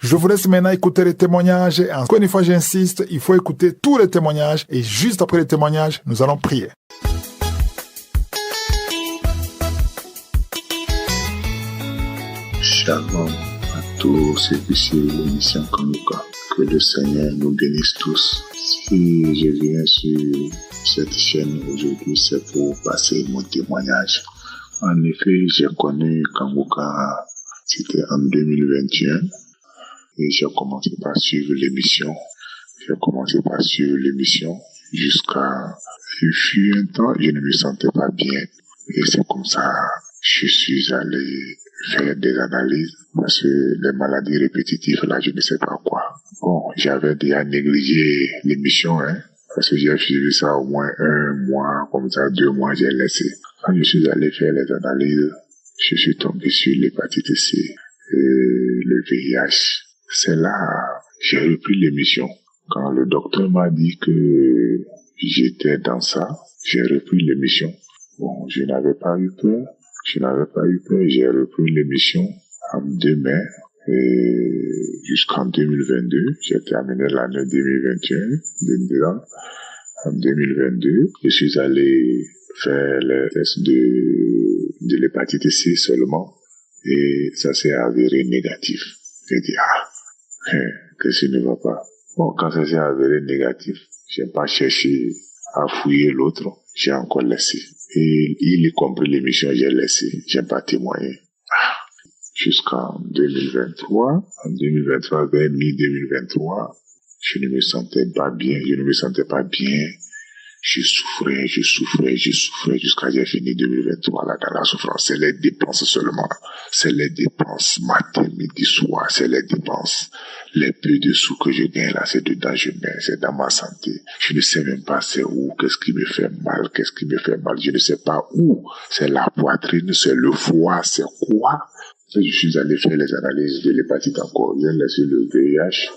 Je vous laisse maintenant écouter les témoignages. Et encore une fois, j'insiste, il faut écouter tous les témoignages. Et juste après les témoignages, nous allons prier. Shalom à tous ceux qui suivent l'émission Kanguka. Que le Seigneur nous bénisse tous. Si je viens sur cette chaîne aujourd'hui, c'est pour passer mon témoignage. En effet, j'ai connu Kanguka, c'était en 2021. Et j'ai commencé par suivre l'émission. Jusqu'à... Il fut un temps, je ne me sentais pas bien. Et c'est comme ça, je suis allé faire des analyses. Parce que les maladies répétitives, là, je ne sais pas quoi. Bon, j'avais déjà négligé l'émission, parce que j'ai suivi ça au moins 1 mois, comme ça, 2 mois, j'ai laissé. Quand je suis allé faire les analyses, je suis tombé sur l'hépatite C et le VIH. C'est là, j'ai repris l'émission. Quand le docteur m'a dit que j'étais dans ça, j'ai repris l'émission. Bon, je n'avais pas eu peur. J'ai repris l'émission en 2 mai et jusqu'en 2022. J'ai terminé l'année 2021. En 2022, je suis allé faire les tests de l'hépatite C seulement et ça s'est avéré négatif. J'ai dit, que ce ne va pas. Bon, quand ça s'est avéré négatif, j'ai pas cherché à fouiller l'autre, j'ai encore laissé. Et il y compris l'émission, j'ai laissé, j'ai pas témoigné. Jusqu'en 2023, vers mi-2023, je ne me sentais pas bien, Je souffrais jusqu'à j'ai fini 2023 là dans la souffrance. C'est les dépenses seulement. C'est les dépenses matin, midi, soir. C'est les dépenses. Les peu de sous que je gagne là, c'est dedans je mets. C'est dans ma santé. Je ne sais même pas c'est où. Qu'est-ce qui me fait mal. Je ne sais pas où. C'est la poitrine, c'est le foie, c'est quoi. Et je suis allé faire les analyses de l'hépatite encore. J'ai laissé le VIH.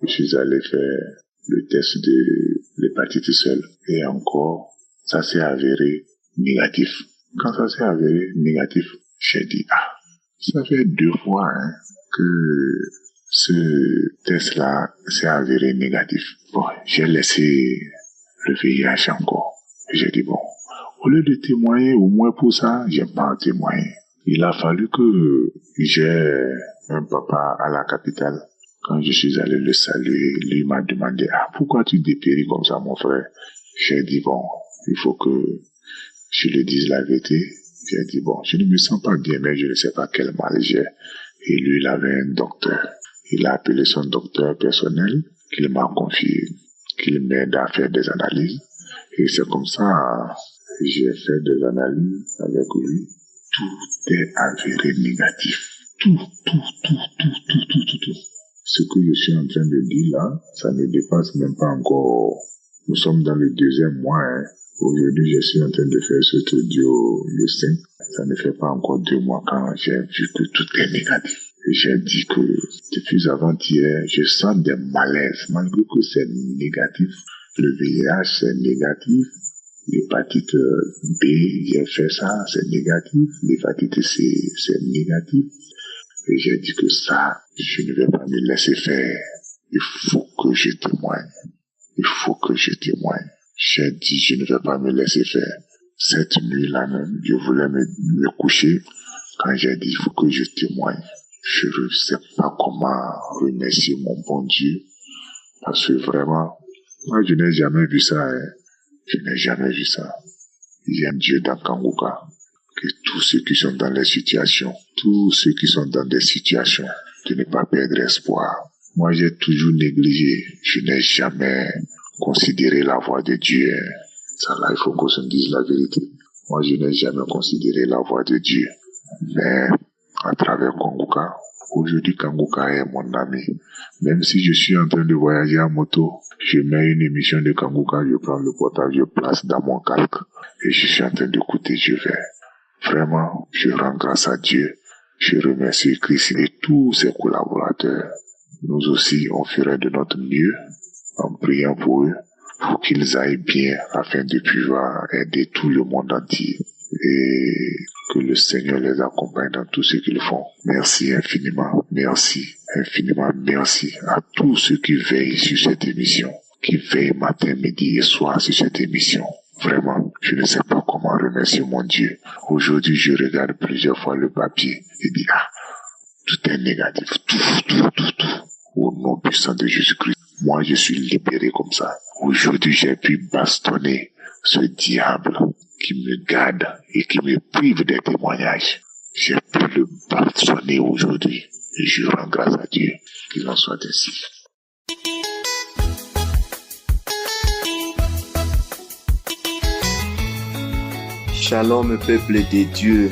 Je suis allé faire le test de l'hépatite seule. Et encore, ça s'est avéré négatif. Quand ça s'est avéré négatif, j'ai dit, ça fait 2 fois que ce test-là s'est avéré négatif. Bon, j'ai laissé le VIH encore. J'ai dit, bon, au lieu de témoigner, au moins pour ça, j'ai pas témoigné. Il a fallu que j'ai un papa à la capitale. Quand je suis allé le saluer, lui m'a demandé, pourquoi tu dépéris comme ça, mon frère? J'ai dit, bon, il faut que je lui dise la vérité. J'ai dit, bon, je ne me sens pas bien, mais je ne sais pas quel mal j'ai. Et lui, il avait un docteur. Il a appelé son docteur personnel, qu'il m'a confié, qu'il m'aide à faire des analyses. Et c'est comme ça, j'ai fait des analyses avec lui. Tout est avéré négatif. Tout. Ce que je suis en train de dire là, ça ne dépasse même pas encore. Nous sommes dans le 2e mois. Aujourd'hui, je suis en train de faire cet audio le 5. Ça ne fait pas encore 2 mois quand j'ai vu que tout est négatif. Et j'ai dit que depuis avant-hier, je sens des malaises. Malgré que c'est négatif, le VIH c'est négatif. L'hépatite B, j'ai fait ça, c'est négatif. L'hépatite C, c'est négatif. Et j'ai dit que ça, je ne vais pas me laisser faire. Il faut que je témoigne. J'ai dit, je ne vais pas me laisser faire. Cette nuit-là même, je voulais me coucher. Quand j'ai dit, il faut que je témoigne. Je ne sais pas comment remercier mon bon Dieu. Parce que vraiment, moi, je n'ai jamais vu ça. Il y a un Dieu dans Kanguka. Que tous ceux qui sont dans des situations, de ne pas perdre espoir. Moi, j'ai toujours négligé. Je n'ai jamais considéré la voix de Dieu. Ça là, il faut qu'on se dise la vérité. Moi, je n'ai jamais considéré la voix de Dieu. Mais, à travers Kanguka, aujourd'hui, Kanguka est mon ami. Même si je suis en train de voyager en moto, je mets une émission de Kanguka, je prends le portable, je place dans mon casque et je suis en train d'écouter, je vais. Vraiment, je rends grâce à Dieu. Je remercie Christ et tous ses collaborateurs. Nous aussi, on ferait de notre mieux en priant pour eux, pour qu'ils aillent bien afin de pouvoir aider tout le monde entier et que le Seigneur les accompagne dans tout ce qu'ils font. Merci infiniment. Merci. Infiniment merci à tous ceux qui veillent sur cette émission, qui veillent matin, midi et soir sur cette émission. Vraiment, je ne sais pas comment remercier mon Dieu. Aujourd'hui, je regarde plusieurs fois le papier et dis, tout est négatif, tout. Au nom puissant de Jésus-Christ, moi je suis libéré comme ça. Aujourd'hui, j'ai pu bastonner ce diable qui me garde et qui me prive des témoignages. J'ai pu le bastonner aujourd'hui et je rends grâce à Dieu qu'il en soit ainsi. Shalom peuple de Dieu,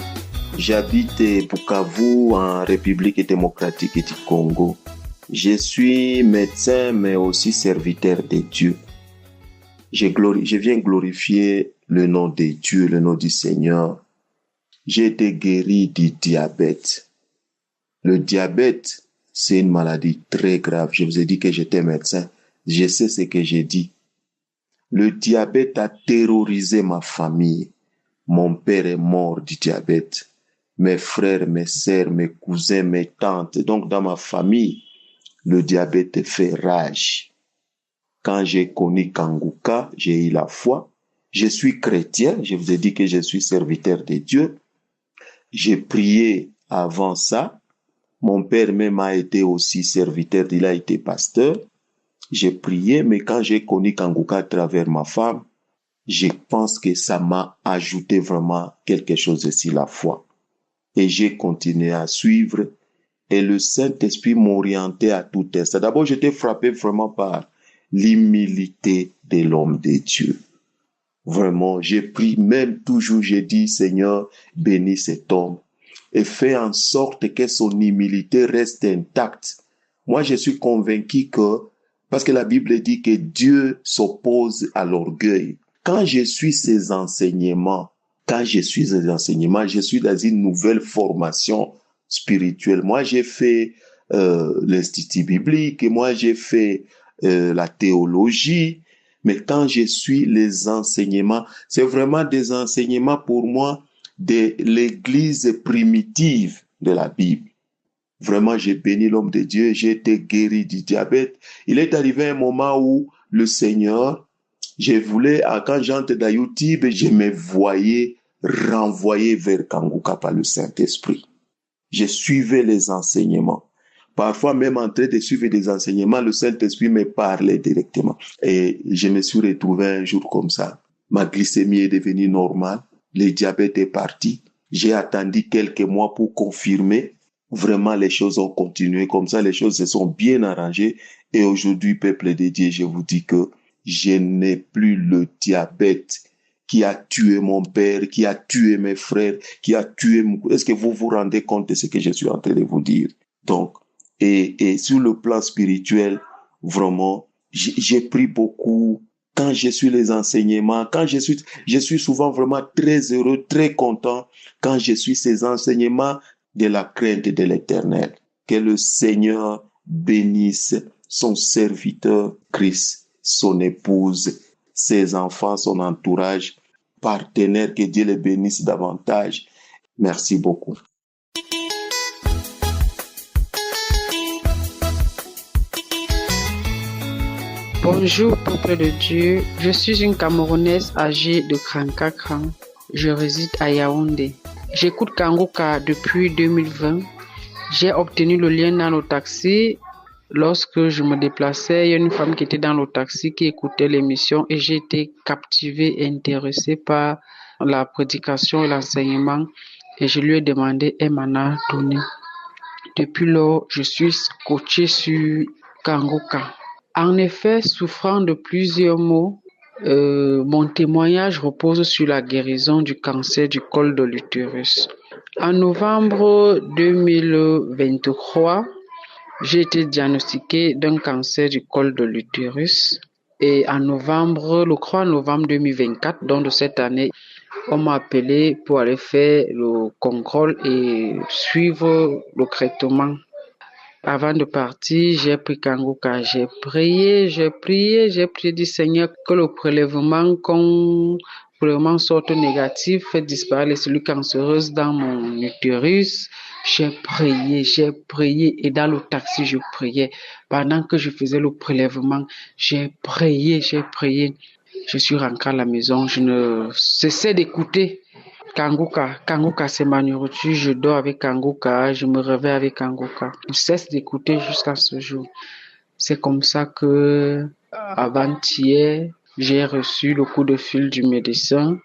j'habite Bukavu en République démocratique du Congo. Je suis médecin mais aussi serviteur de Dieu. Je viens glorifier le nom de Dieu, le nom du Seigneur. J'ai été guéri du diabète. Le diabète, c'est une maladie très grave. Je vous ai dit que j'étais médecin. Je sais ce que j'ai dit. Le diabète a terrorisé ma famille. Mon père est mort du diabète. Mes frères, mes sœurs, mes cousins, mes tantes. Donc, dans ma famille, le diabète fait rage. Quand j'ai connu Kanguka, j'ai eu la foi. Je suis chrétien. Je vous ai dit que je suis serviteur de Dieu. J'ai prié avant ça. Mon père même a été aussi serviteur. Il a été pasteur. J'ai prié, mais quand j'ai connu Kanguka à travers ma femme, je pense que ça m'a ajouté vraiment quelque chose sur la foi. Et j'ai continué à suivre. Et le Saint-Esprit m'orientait à tout instant. D'abord, j'étais frappé vraiment par l'humilité de l'homme de Dieu. Vraiment, j'ai prié, même toujours, j'ai dit, Seigneur, bénis cet homme. Et fais en sorte que son humilité reste intacte. Moi, je suis convaincu que, parce que la Bible dit que Dieu s'oppose à l'orgueil. Quand je suis ces enseignements, je suis dans une nouvelle formation spirituelle. Moi, j'ai fait l'Institut biblique, moi, j'ai fait la théologie, mais quand je suis les enseignements, c'est vraiment des enseignements pour moi de l'Église primitive de la Bible. Vraiment, j'ai béni l'homme de Dieu, j'ai été guéri du diabète. Il est arrivé un moment où le Seigneur, quand j'entre dans YouTube, je me voyais renvoyé vers Kanguka par le Saint-Esprit. Je suivais les enseignements. Parfois, même en train de suivre des enseignements, le Saint-Esprit me parlait directement. Et je me suis retrouvé un jour comme ça. Ma glycémie est devenue normale. Le diabète est parti. J'ai attendu quelques mois pour confirmer. Vraiment, les choses ont continué comme ça. Les choses se sont bien arrangées. Et aujourd'hui, peuple de Dieu, je vous dis que je n'ai plus le diabète qui a tué mon père, qui a tué mes frères, qui a tué mon... Est-ce que vous vous rendez compte de ce que je suis en train de vous dire? Donc, et sur le plan spirituel, vraiment, j'ai pris beaucoup. Quand je suis les enseignements, je suis souvent vraiment très heureux, très content quand je suis ces enseignements de la crainte de l'Éternel. Que le Seigneur bénisse son serviteur Christ, son épouse, ses enfants, son entourage, partenaires, que Dieu les bénisse davantage. Merci beaucoup. Bonjour, peuple de Dieu. Je suis une Camerounaise âgée de 34 ans. Je réside à Yaoundé. J'écoute Kanguka depuis 2020. J'ai obtenu le lien dans le taxi. Lorsque je me déplaçais, il y a une femme qui était dans le taxi qui écoutait l'émission et j'ai été captivée et intéressée par la prédication et l'enseignement et je lui ai demandé, elle m'en a donné. Depuis lors, je suis scotché sur Kanguka. En effet, souffrant de plusieurs maux, mon témoignage repose sur la guérison du cancer du col de l'utérus. En novembre 2023, j'ai été diagnostiquée d'un cancer du col de l'utérus et en novembre 2024, donc de cette année, on m'a appelé pour aller faire le contrôle et suivre le traitement. Avant de partir, j'ai pris Kanguka, j'ai prié, dit Seigneur que le prélèvement sorte négatif, fait disparaître les cellules cancéreuses dans mon utérus. J'ai prié et dans le taxi, je priais. Pendant que je faisais le prélèvement, j'ai prié. Je suis rentré à la maison, je ne cessais d'écouter Kanguka. Kanguka, c'est ma nourriture. Je dors avec Kanguka, je me réveille avec Kanguka. Je cesse d'écouter jusqu'à ce jour. C'est comme ça que, avant-hier, j'ai reçu le coup de fil du médecin.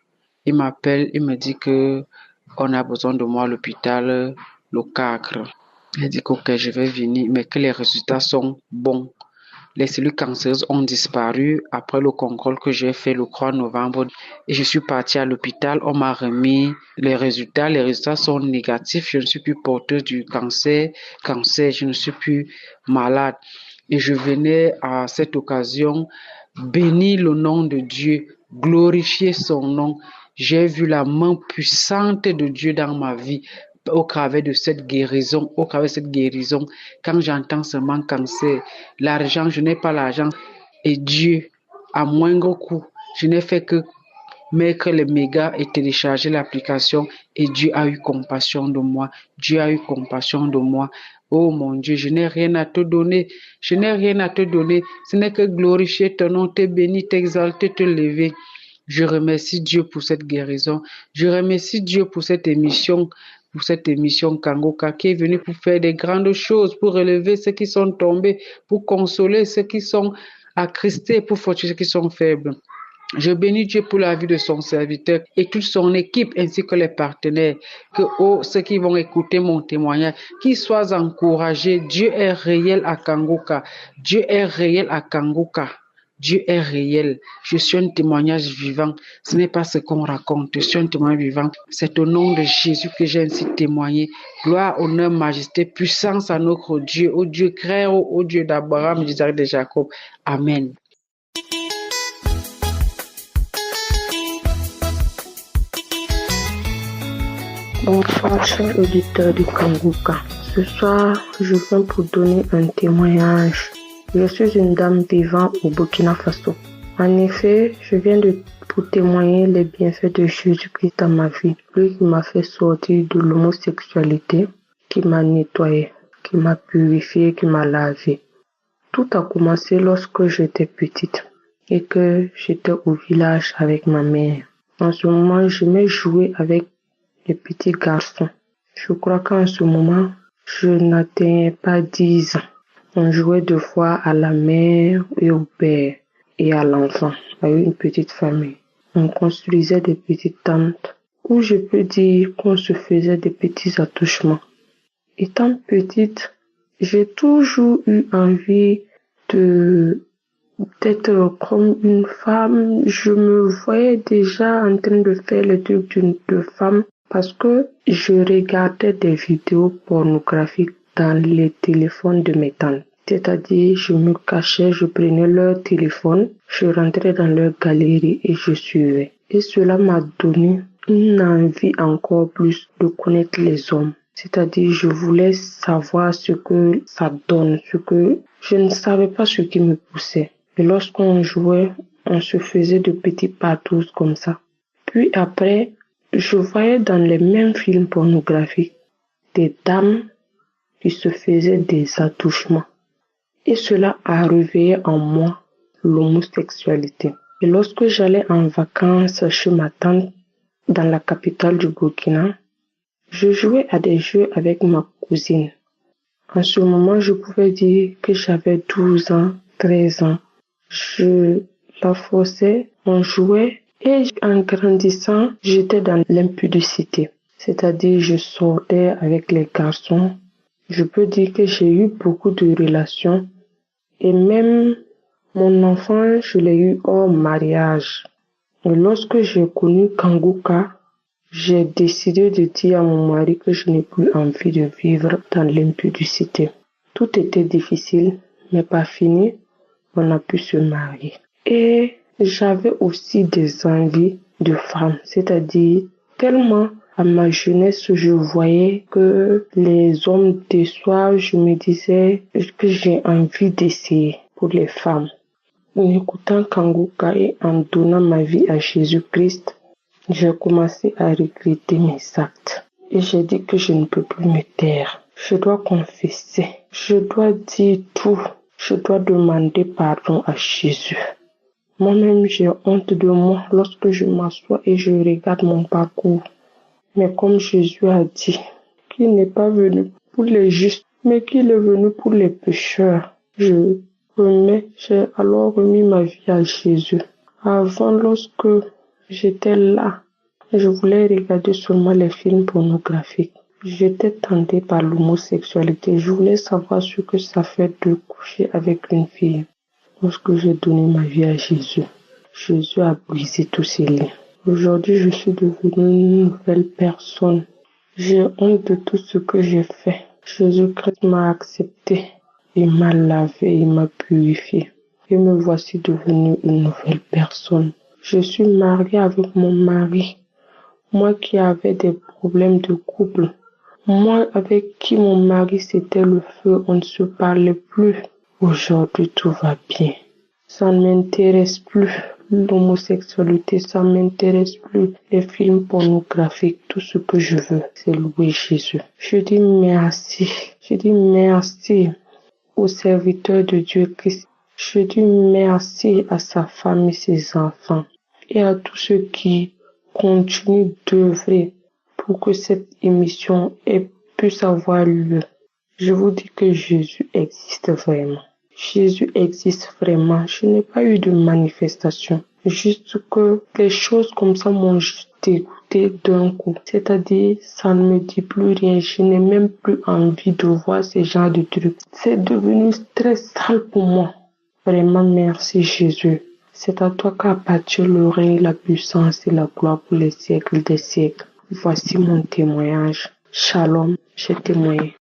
Il m'appelle, il me dit que on a besoin de moi à l'hôpital, le Cacre. Il dit que ok, je vais venir, mais que les résultats sont bons. Les cellules cancéreuses ont disparu après le contrôle que j'ai fait le 3 novembre. Et je suis partie à l'hôpital. On m'a remis les résultats. Les résultats sont négatifs. Je ne suis plus porteuse du cancer. Je ne suis plus malade. Et je venais à cette occasion bénir le nom de Dieu, glorifier son nom. J'ai vu la main puissante de Dieu dans ma vie. Au travers de cette guérison, quand j'entends seulement cancer, l'argent, je n'ai pas l'argent. Et Dieu, à moindre coût, je n'ai fait que mettre les mégas et télécharger l'application et Dieu a eu compassion de moi. Oh mon Dieu, je n'ai rien à te donner. Ce n'est que glorifier ton nom, te bénir, t'exalter, te lever. Je remercie Dieu pour cette guérison. Je remercie Dieu pour cette émission Kanguka qui est venue pour faire des grandes choses, pour relever ceux qui sont tombés, pour consoler ceux qui sont attristés, pour fortifier ceux qui sont faibles. Je bénis Dieu pour la vie de son serviteur et toute son équipe ainsi que les partenaires, que ceux qui vont écouter mon témoignage, qu'ils soient encouragés. Dieu est réel à Kanguka. Dieu est réel. Je suis un témoignage vivant. Ce n'est pas ce qu'on raconte. Je suis un témoignage vivant. C'est au nom de Jésus que j'ai ainsi témoigné. Gloire, honneur, majesté, puissance à notre Dieu, au Dieu créateur, au Dieu d'Abraham, d'Isaac, de Jacob. Amen. Bonsoir, chers auditeurs du Kanguka. Ce soir, je viens pour donner un témoignage. Je suis une dame vivant au Burkina Faso. En effet, je viens pour témoigner les bienfaits de Jésus-Christ dans ma vie. Lui qui m'a fait sortir de l'homosexualité, qui m'a nettoyé, qui m'a purifié, qui m'a lavé. Tout a commencé lorsque j'étais petite et que j'étais au village avec ma mère. En ce moment, j'aimais jouer avec les petits garçons. Je crois qu'en ce moment, je n'atteignais pas 10 ans. On jouait deux fois à la mère et au père et à l'enfant, avec une petite famille. On construisait des petites tentes où je peux dire qu'on se faisait des petits attouchements. Étant petite, j'ai toujours eu envie d'être comme une femme. Je me voyais déjà en train de faire les trucs de femme parce que je regardais des vidéos pornographiques dans les téléphones de mes tantes. C'est-à-dire, je me cachais, je prenais leur téléphone, je rentrais dans leur galerie et je suivais. Et cela m'a donné une envie encore plus de connaître les hommes. C'est-à-dire, je voulais savoir ce que ça donne, je ne savais pas ce qui me poussait. Et lorsqu'on jouait, on se faisait de petits patous comme ça. Puis après, je voyais dans les mêmes films pornographiques des dames qui se faisaient des attouchements. Et cela a réveillé en moi l'homosexualité. Et lorsque j'allais en vacances chez ma tante dans la capitale du Burkina, je jouais à des jeux avec ma cousine. En ce moment, je pouvais dire que j'avais 12 ans, 13 ans. Je la forçais, on jouait et en grandissant, j'étais dans l'impudicité. C'est-à-dire, je sortais avec les garçons. Je peux dire que j'ai eu beaucoup de relations et même mon enfant, je l'ai eu hors mariage. Et lorsque j'ai connu Kanguka, j'ai décidé de dire à mon mari que je n'ai plus envie de vivre dans l'impudicité. Tout était difficile, mais pas fini. On a pu se marier. Et j'avais aussi des envies de femme, c'est-à-dire tellement à ma jeunesse, je voyais que les hommes déçoivent, je me disais que j'ai envie d'essayer pour les femmes. En écoutant Kanguka et en donnant ma vie à Jésus-Christ, j'ai commencé à regretter mes actes. Et j'ai dit que je ne peux plus me taire. Je dois confesser. Je dois dire tout. Je dois demander pardon à Jésus. Moi-même, j'ai honte de moi lorsque je m'assois et je regarde mon parcours. Mais comme Jésus a dit, qu'il n'est pas venu pour les justes, mais qu'il est venu pour les pécheurs. J'ai alors remis ma vie à Jésus. Avant, lorsque j'étais là, je voulais regarder seulement les films pornographiques. J'étais tentée par l'homosexualité. Je voulais savoir ce que ça fait de coucher avec une fille. Lorsque j'ai donné ma vie à Jésus, Jésus a brisé tous ces liens. Aujourd'hui, je suis devenue une nouvelle personne. J'ai honte de tout ce que j'ai fait. Jésus-Christ m'a accepté. Il m'a lavé, il m'a purifié. Et me voici devenue une nouvelle personne. Je suis mariée avec mon mari. Moi qui avais des problèmes de couple. Moi avec qui mon mari c'était le feu, on ne se parlait plus. Aujourd'hui tout va bien. Ça ne m'intéresse plus. L'homosexualité, ça ne m'intéresse plus. Les films pornographiques, tout ce que je veux, c'est louer Jésus. Je dis merci. Je dis merci au serviteur de Dieu Christ. Je dis merci à sa femme et ses enfants. Et à tous ceux qui continuent d'œuvrer pour que cette émission puisse avoir lieu. Je vous dis que Jésus existe vraiment. Jésus existe vraiment. Je n'ai pas eu de manifestation. Juste que les choses comme ça m'ont juste dégoûté d'un coup. C'est-à-dire, ça ne me dit plus rien. Je n'ai même plus envie de voir ce genre de trucs. C'est devenu très sale pour moi. Vraiment, merci Jésus. C'est à toi qu'appartient le règne, la puissance et la gloire pour les siècles des siècles. Voici mon témoignage. Shalom, j'ai témoigné.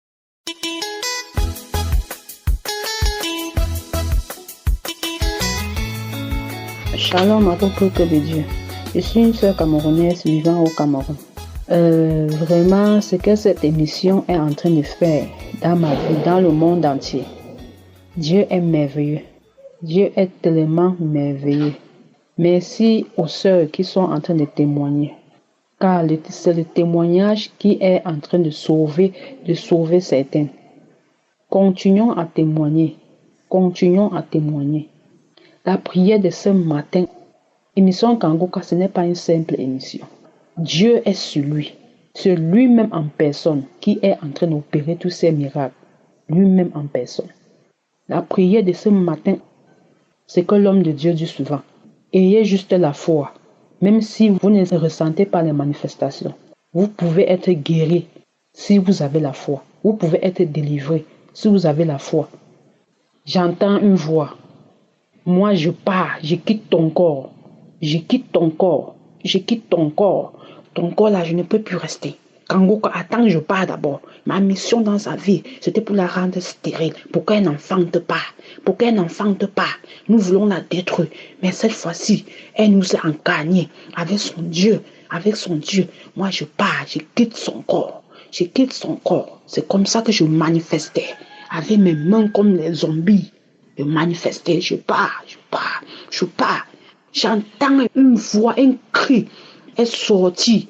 Shalom à tout peuple de Dieu. Je suis une sœur camerounaise vivant au Cameroun. Vraiment, ce que cette émission est en train de faire dans ma vie, dans le monde entier. Dieu est merveilleux. Dieu est tellement merveilleux. Merci aux sœurs qui sont en train de témoigner. Car c'est le témoignage qui est en train de sauver certains. Continuons à témoigner. Continuons à témoigner. La prière de ce matin, émission Kangoka, ce n'est pas une simple émission. Dieu est celui, c'est lui-même en personne qui est en train d'opérer tous ces miracles. Lui-même en personne. La prière de ce matin, c'est que l'homme de Dieu dit souvent. Ayez juste la foi. Même si vous ne ressentez pas les manifestations, vous pouvez être guéri si vous avez la foi. Vous pouvez être délivré si vous avez la foi. J'entends une voix. Moi, je pars, je quitte ton corps. Je quitte ton corps. Je quitte ton corps. Ton corps là, je ne peux plus rester. Kangoka, attends, je pars d'abord. Ma mission dans sa vie, c'était pour la rendre stérile, pour qu'elle n'enfante pas. Pour qu'elle n'enfante pas. Nous voulons la détruire. Mais cette fois-ci, elle nous a engagnés avec son Dieu. Avec son Dieu. Moi, je pars, je quitte son corps. Je quitte son corps. C'est comme ça que je manifestais. Avec mes mains comme les zombies. Je manifestais. Je pars, je pars, je pars. J'entends une voix, un cri. Elle est sortie.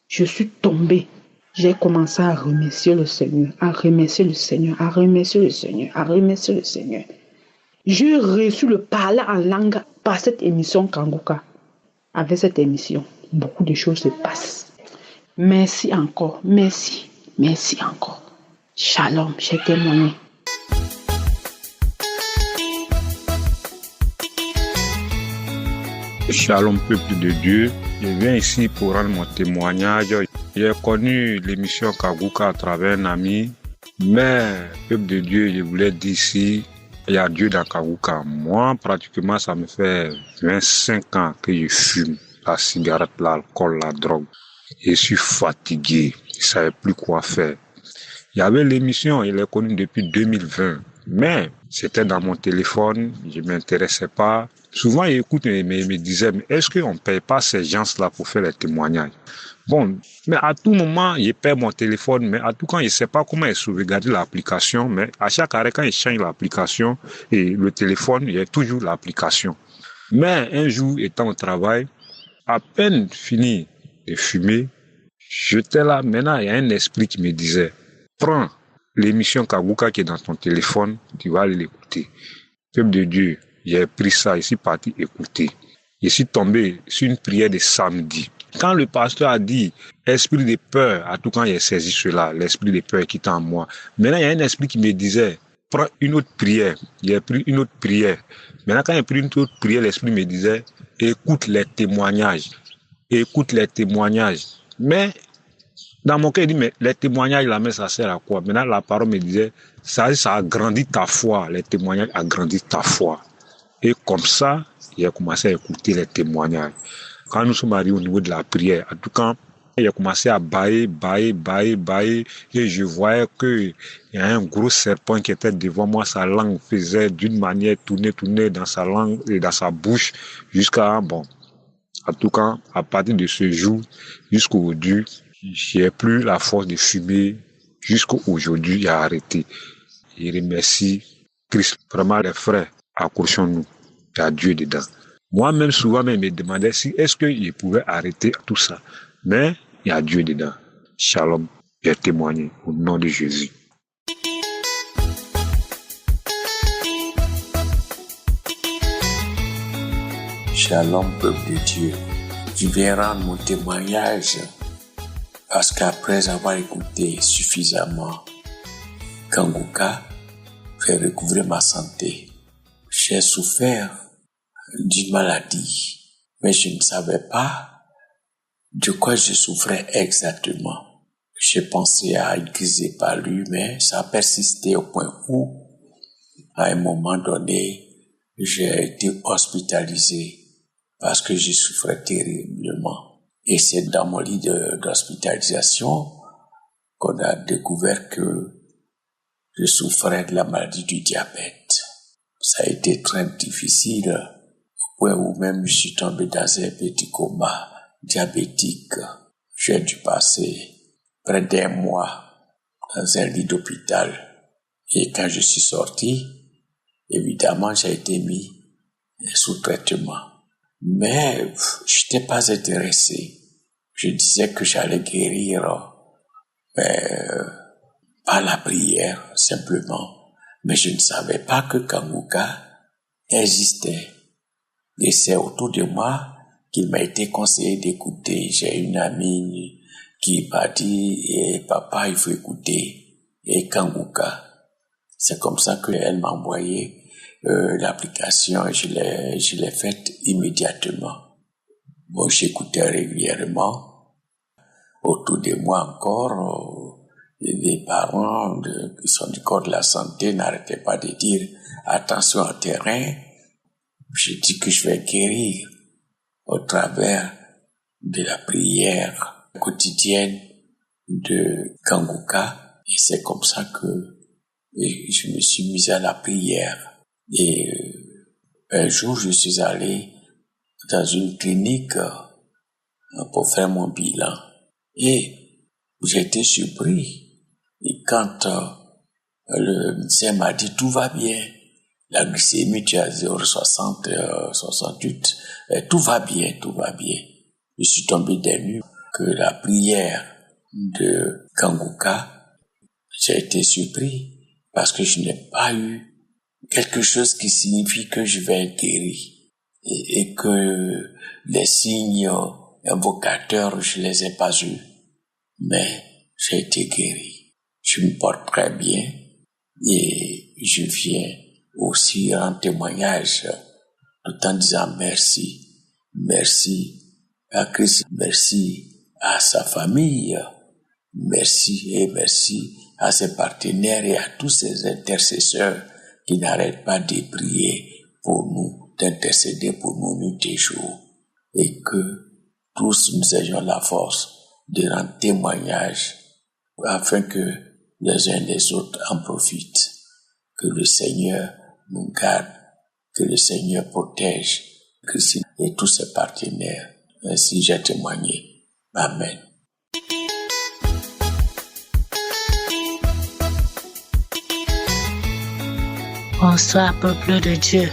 Je suis tombée. J'ai commencé à remercier le Seigneur, à remercier le Seigneur, à remercier le Seigneur, à remercier le Seigneur. J'ai reçu le parler en langue par cette émission Kangoka. Avec cette émission, beaucoup de choses se passent. Merci encore, merci, merci encore. Shalom, j'ai témoigné. Shalom peuple de Dieu, je viens ici pour rendre mon témoignage. J'ai connu l'émission Kangoka à travers un ami, mais peuple de Dieu, je voulais dire ici, il y a Dieu dans Kangoka. Moi, pratiquement, ça me fait 25 ans que je fume la cigarette, l'alcool, la drogue. Je suis fatigué, je ne savais plus quoi faire. Il y avait l'émission, il est connu depuis 2020, mais c'était dans mon téléphone, je ne m'intéressais pas. Souvent, il écoute et me disait, mais est-ce qu'on ne paye pas ces gens-là pour faire les témoignages? Bon, mais à tout moment, je paie mon téléphone, mais à tout quand, je ne sais pas comment il sauvegarde l'application, mais à chaque arrêt, quand il change l'application et le téléphone, il y a toujours l'application. Mais un jour, étant au travail, à peine fini de fumer, J'étais là, maintenant, il y a un esprit qui me disait, prends l'émission Kaguka qui est dans ton téléphone, tu vas aller l'écouter. Peuple de Dieu, j'ai pris ça, je suis parti écouter. Je suis tombé sur une prière de samedi. Quand le pasteur a dit, esprit de peur, à tout quand il a saisi cela, l'esprit de peur qui est en moi. Maintenant, il y a un esprit qui me disait, prends une autre prière. J'ai pris une autre prière. Maintenant, quand j'ai pris une autre prière, l'esprit me disait, écoute les témoignages. Écoute les témoignages. Mais, dans mon cœur, il dit, mais les témoignages, là, mais ça sert à quoi? Maintenant, la parole me disait, ça agrandit ta foi. Les témoignages agrandissent ta foi. Et comme ça, j'ai commencé à écouter les témoignages. Quand nous sommes arrivés au niveau de la prière, en tout cas, j'ai commencé à bailler, et je voyais qu'il y a un gros serpent qui était devant moi, sa langue faisait d'une manière tourner dans sa langue et dans sa bouche, jusqu'à, bon, en tout cas, à partir de ce jour, jusqu'aujourd'hui, j'ai plus la force de fumer, jusqu'aujourd'hui, j'ai arrêté. Je remercie Christ, vraiment les frères, accrochons-nous, il y a Dieu dedans. Moi-même, souvent, je me demandais si est-ce que je pouvais arrêter tout ça. Mais il y a Dieu dedans. Shalom, j'ai témoigné au nom de Jésus. Shalom, peuple de Dieu. Je viens rendre mon témoignage parce qu'après avoir écouté suffisamment Kanguka, j'ai recouvert ma santé. J'ai souffert d'une maladie, mais je ne savais pas de quoi je souffrais exactement. J'ai pensé à une crise de palu, mais ça a persisté au point où, à un moment donné, j'ai été hospitalisé parce que je souffrais terriblement. Et c'est dans mon lit d'hospitalisation qu'on a découvert que je souffrais de la maladie du diabète. Ça a été très difficile, au point où même je suis tombé dans un petit coma diabétique. J'ai dû passer près d'un mois dans un lit d'hôpital. Et quand je suis sorti, évidemment, j'ai été mis sous traitement. Mais je n'étais pas intéressé. Je disais que j'allais guérir, mais par la prière, simplement. Mais je ne savais pas que Kanguka existait. Et c'est autour de moi qu'il m'a été conseillé d'écouter. J'ai une amie qui m'a dit, papa, il faut écouter Kanguka. C'est comme ça qu'elle m'a envoyé l'application et je l'ai faite immédiatement. Bon, j'écoutais régulièrement. Autour de moi encore, les parents qui sont du corps de la santé n'arrêtaient pas de dire attention au terrain. Je dis que je vais guérir au travers de la prière quotidienne de Kanguka. Et c'est comme ça que je me suis mis à la prière. Et un jour, je suis allé dans une clinique pour faire mon bilan. Et j'ai été surpris. Et quand le médecin m'a dit tout va bien, la glycémie tu as 0,60, 68, tout va bien. Je suis tombé des nues que la prière de Kanguka, j'ai été surpris parce que je n'ai pas eu quelque chose qui signifie que je vais être guéri et que les signes invocateurs, je les ai pas eus, mais j'ai été guéri. Je me porte très bien et je viens aussi rendre témoignage tout en disant merci à Christ, merci à sa famille, merci à ses partenaires et à tous ses intercesseurs qui n'arrêtent pas de prier pour nous, d'intercéder pour nous nuit et jour, et que tous nous ayons la force de rendre témoignage afin que les uns les autres en profitent. Que le Seigneur nous garde, que le Seigneur protège Christine et tous ses partenaires. Ainsi j'ai témoigné. Amen. Bonsoir, peuple de Dieu.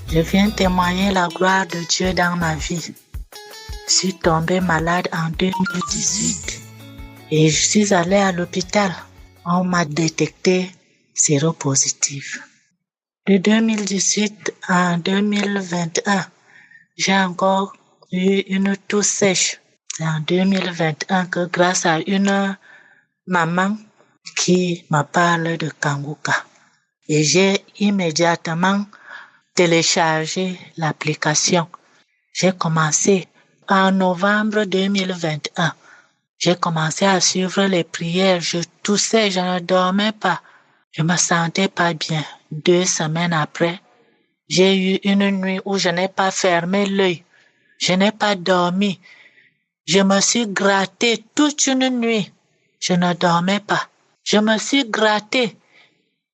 Je viens témoigner la gloire de Dieu dans ma vie. Je suis tombée malade en 2018. Et je suis allée à l'hôpital. On m'a détecté séropositive. De 2018 à 2021, j'ai encore eu une toux sèche. C'est en 2021 que grâce à une maman qui me parle de Kanguka, et j'ai immédiatement téléchargé l'application. J'ai commencé en novembre 2021. J'ai commencé à suivre les prières. Je toussais, je ne dormais pas. Je me sentais pas bien. 2 semaines après, j'ai eu une nuit où je n'ai pas fermé l'œil. Je n'ai pas dormi. Je me suis gratté toute une nuit. Je ne dormais pas. Je me suis gratté.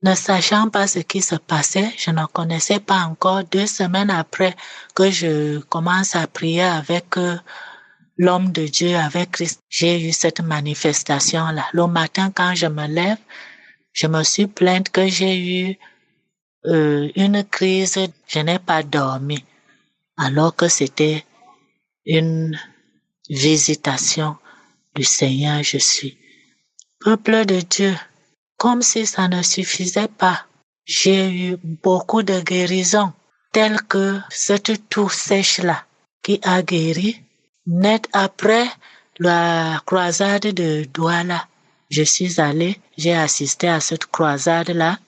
Ne sachant pas ce qui se passait, je ne connaissais pas encore. 2 semaines après que je commence à prier avec l'homme de Dieu, avec Christ, j'ai eu cette manifestation-là. Le matin, quand je me lève, je me suis plainte que j'ai eu une crise. Je n'ai pas dormi, alors que c'était une visitation du Seigneur. Je suis peuple de Dieu. Comme si ça ne suffisait pas, j'ai eu beaucoup de guérisons, telles que cette toux sèche-là qui a guéri. Net après la croisade de Douala, je suis allée, j'ai assisté à cette croisade-là,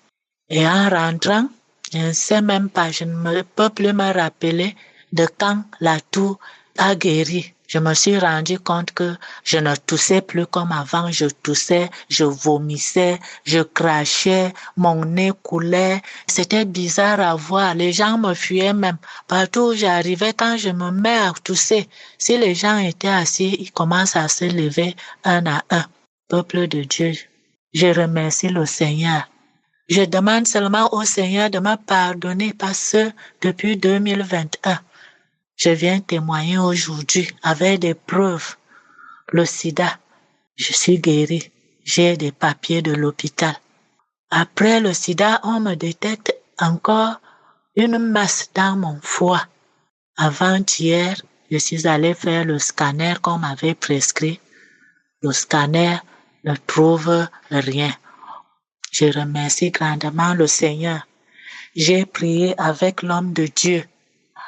et en rentrant, je ne sais même pas, je ne peux plus me rappeler de quand la toux a guéri. Je me suis rendu compte que je ne toussais plus comme avant. Je toussais, je vomissais, je crachais, mon nez coulait. C'était bizarre à voir. Les gens me fuyaient même. Partout où j'arrivais, quand je me mets à tousser, si les gens étaient assis, ils commencent à se lever un à un. Peuple de Dieu, je remercie le Seigneur. Je demande seulement au Seigneur de me pardonner parce que depuis 2021, je viens témoigner aujourd'hui avec des preuves. Le sida, je suis guérie. J'ai des papiers de l'hôpital. Après le sida, on me détecte encore une masse dans mon foie. Avant-hier, je suis allée faire le scanner qu'on m'avait prescrit. Le scanner ne trouve rien. Je remercie grandement le Seigneur. J'ai prié avec l'homme de Dieu.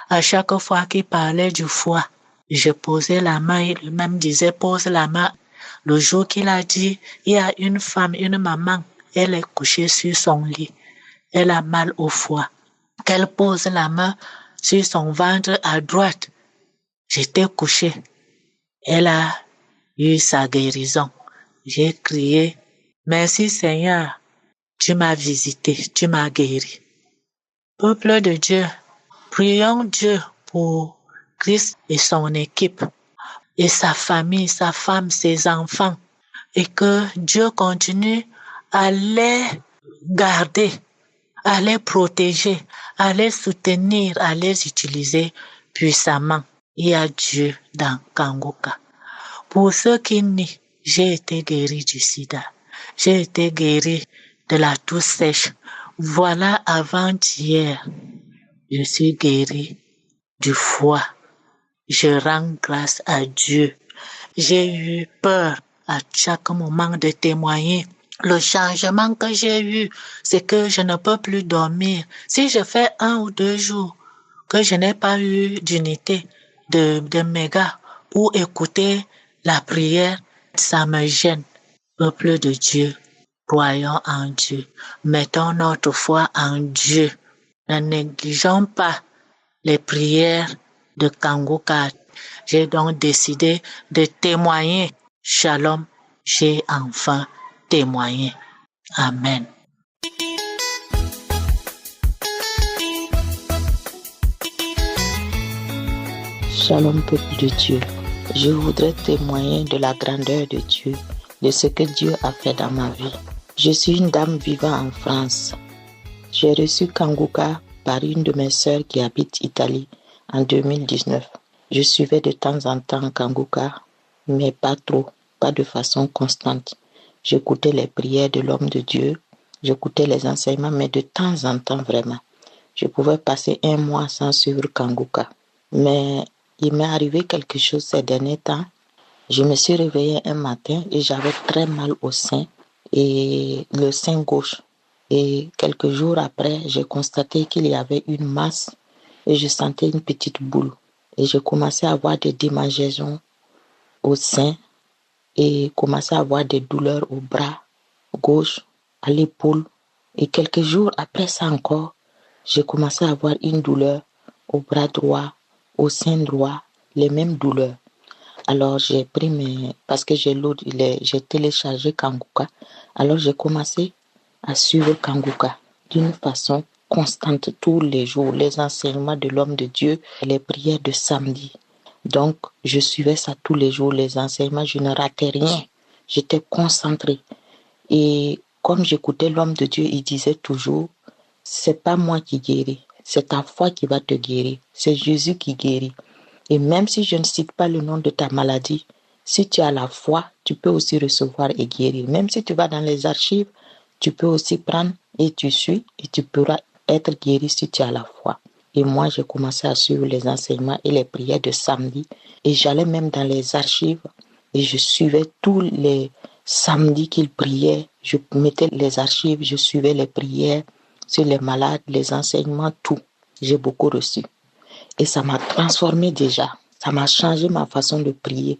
À chaque fois qu'il parlait du foie, je posais la main, il lui-même disait pose la main. Le jour qu'il a dit, il y a une femme, une maman, elle est couchée sur son lit. Elle a mal au foie. Qu'elle pose la main sur son ventre à droite. J'étais couché. Elle a eu sa guérison. J'ai crié, merci Seigneur, tu m'as visité, tu m'as guéri. Peuple de Dieu, prions Dieu pour Christ et son équipe, et sa famille, sa femme, ses enfants, et que Dieu continue à les garder, à les protéger, à les soutenir, à les utiliser puissamment. Il y a Dieu dans Kanguka. Pour ceux qui nient, j'ai été guéri du sida. J'ai été guéri de la toux sèche. Voilà, avant-hier, je suis guéri du foie. Je rends grâce à Dieu. J'ai eu peur à chaque moment de témoigner. Le changement que j'ai eu, c'est que je ne peux plus dormir. Si je fais 1 ou 2 jours que je n'ai pas eu d'unité de méga pour écouter la prière, ça me gêne. Peuple de Dieu, croyons en Dieu. Mettons notre foi en Dieu. Ne négligeons pas les prières de Kanguka. J'ai donc décidé de témoigner. Shalom, j'ai enfin témoigné. Amen. Shalom, peuple de Dieu. Je voudrais témoigner de la grandeur de Dieu, de ce que Dieu a fait dans ma vie. Je suis une dame vivant en France. J'ai reçu Kanguka par une de mes sœurs qui habite Italie en 2019. Je suivais de temps en temps Kanguka, mais pas trop, pas de façon constante. J'écoutais les prières de l'homme de Dieu, j'écoutais les enseignements, mais de temps en temps vraiment. Je pouvais passer 1 mois sans suivre Kanguka. Mais il m'est arrivé quelque chose ces derniers temps. Je me suis réveillée un matin et j'avais très mal au sein et le sein gauche. Et quelques jours après, j'ai constaté qu'il y avait une masse et je sentais une petite boule. Et j'ai commencé à avoir des démangeaisons au sein et commencé à avoir des douleurs au bras gauche, à l'épaule. Et quelques jours après ça encore, j'ai commencé à avoir une douleur au bras droit, au sein droit, les mêmes douleurs. Alors j'ai pris parce que j'ai téléchargé Kanguka. Alors j'ai commencé à suivre Kanguka d'une façon constante tous les jours, les enseignements de l'homme de Dieu, les prières de samedi. Donc je suivais ça tous les jours, les enseignements, je ne ratais rien. J'étais concentrée. Et comme j'écoutais l'homme de Dieu, il disait toujours, c'est pas moi qui guéris, c'est ta foi qui va te guérir, c'est Jésus qui guérit. Et même si je ne cite pas le nom de ta maladie, si tu as la foi, tu peux aussi recevoir et guérir. Même si tu vas dans les archives, tu peux aussi prendre et tu suis et tu pourras être guéri si tu as la foi. Et moi, j'ai commencé à suivre les enseignements et les prières de samedi. Et j'allais même dans les archives et je suivais tous les samedis qu'ils priaient. Je mettais les archives, je suivais les prières sur les malades, les enseignements, tout. J'ai beaucoup reçu. Et ça m'a transformé déjà. Ça m'a changé ma façon de prier.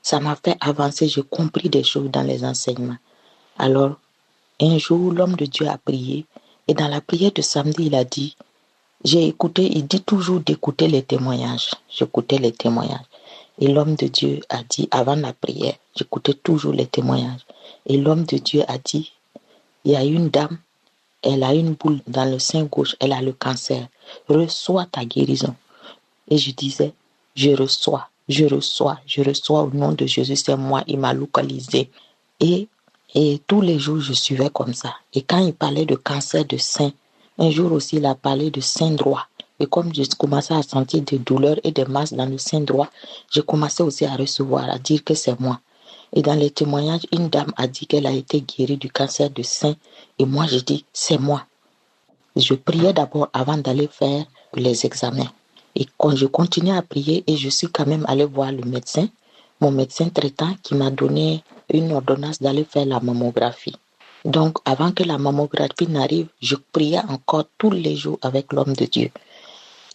Ça m'a fait avancer. J'ai compris des choses dans les enseignements. Alors, un jour, l'homme de Dieu a prié. Et dans la prière de samedi, il a dit, il dit toujours d'écouter les témoignages. J'écoutais les témoignages. Et l'homme de Dieu a dit, avant la prière, j'écoutais toujours les témoignages. Et l'homme de Dieu a dit, il y a une dame, elle a une boule dans le sein gauche, elle a le cancer. Reçois ta guérison. Et je disais, je reçois au nom de Jésus, c'est moi, il m'a localisé. Et tous les jours, je suivais comme ça. Et quand il parlait de cancer de sein, un jour aussi, il a parlé de sein droit. Et comme je commençais à sentir des douleurs et des masses dans le sein droit, j'ai commencé aussi à recevoir, à dire que c'est moi. Et dans les témoignages, une dame a dit qu'elle a été guérie du cancer de sein. Et moi, je dis, c'est moi. Je priais d'abord avant d'aller faire les examens. Et quand je continuais à prier et je suis quand même allée voir le médecin, mon médecin traitant qui m'a donné une ordonnance d'aller faire la mammographie. Donc, avant que la mammographie n'arrive, je priais encore tous les jours avec l'homme de Dieu.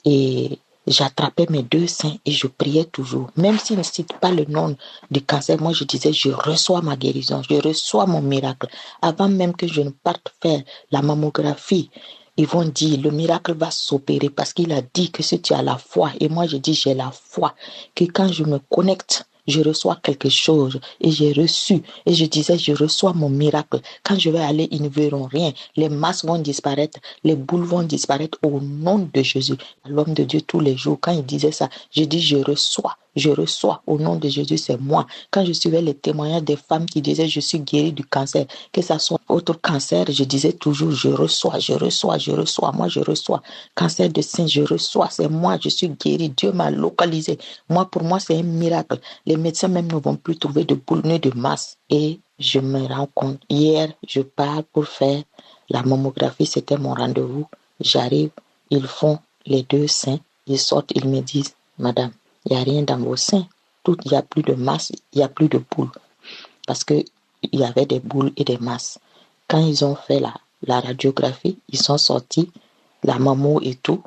Et j'attrapais mes deux seins et je priais toujours. Même s'il ne cite pas le nom du cancer, moi je disais, je reçois ma guérison, je reçois mon miracle. Avant même que je ne parte faire la mammographie, ils vont dire, le miracle va s'opérer parce qu'il a dit que si tu as la foi, et moi je dis, j'ai la foi, que quand je me connecte, je reçois quelque chose et j'ai reçu. Et je disais, je reçois mon miracle. Quand je vais aller, ils ne verront rien. Les masses vont disparaître, les boules vont disparaître au nom de Jésus. L'homme de Dieu, tous les jours, quand il disait ça, je dis, je reçois au nom de Jésus, c'est moi. Quand je suivais les témoignages des femmes qui disaient, je suis guérie du cancer, que ça soit autre cancer, je disais toujours, je reçois. Moi, je reçois. Cancer de sein, je reçois. C'est moi, je suis guérie. Dieu m'a localisé. Pour moi, c'est un miracle. Les médecins même ne vont plus trouver de boules ni de masse. Et je me rends compte. Hier, je pars pour faire la mammographie. C'était mon rendez-vous. J'arrive, ils font les deux seins. Ils sortent, ils me disent, madame, il n'y a rien dans vos seins. Il n'y a plus de masse, il n'y a plus de boules. Parce qu'il y avait des boules et des masses. Quand ils ont fait la radiographie, ils sont sortis, la mammo et tout,